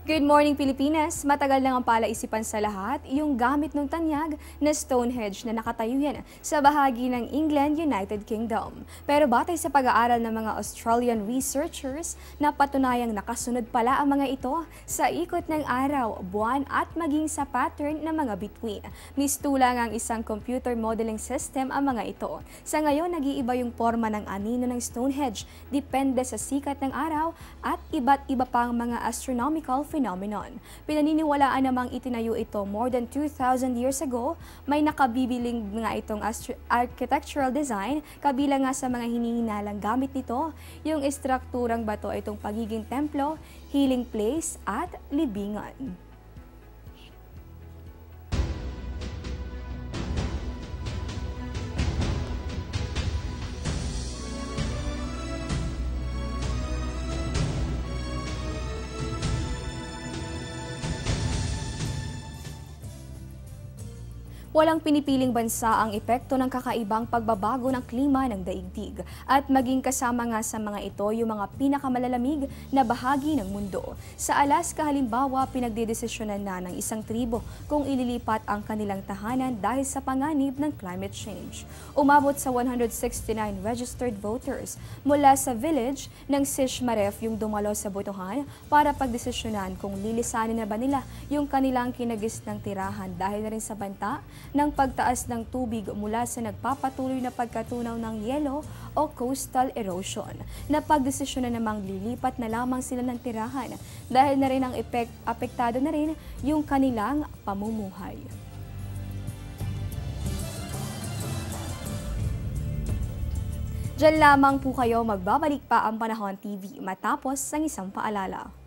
Good morning, Pilipinas! Matagal nang ang palaisipan sa lahat yung gamit ng tanyag na Stonehenge na nakatayo yan sa bahagi ng England, United Kingdom. Pero batay sa pag-aaral ng mga Australian researchers, napatunayang nakasunod pala ang mga ito sa ikot ng araw, buwan at maging sa pattern ng mga bituin. Mistulang ang isang computer modeling system ang mga ito. Sa ngayon, nag-iiba yung forma ng anino ng Stonehenge, depende sa sikat ng araw at iba't iba pang mga astronomical phenomenon. Pinaniniwalaan namang itinayo ito more than 2,000 years ago. May nakabibiling nga itong architectural design, kabilang nga sa mga hinihinalang gamit nito, yung estrukturang bato ay itong pagiging templo, healing place at libingan. Walang pinipiling bansa ang epekto ng kakaibang pagbabago ng klima ng daigdig at maging kasama nga sa mga ito yung mga pinakamalalamig na bahagi ng mundo. Sa Alaska halimbawa, pinagdedesisyonan na ng isang tribo kung ililipat ang kanilang tahanan dahil sa panganib ng climate change. Umabot sa 169 registered voters mula sa village ng Sishmaref yung dumalo sa botohan para pagdesisyonan kung lilisanin na ba nila yung kanilang kinagisnang tirahan dahil na rin sa banta ng pagtaas ng tubig mula sa nagpapatuloy na pagkatunaw ng yelo o coastal erosion. Napagdesisyon na namang lilipat na lamang sila ng tirahan dahil na rin ang apektado na rin yung kanilang pamumuhay. Diyan lamang po kayo, magbabalik pa ang Panahon TV matapos ang isang paalala.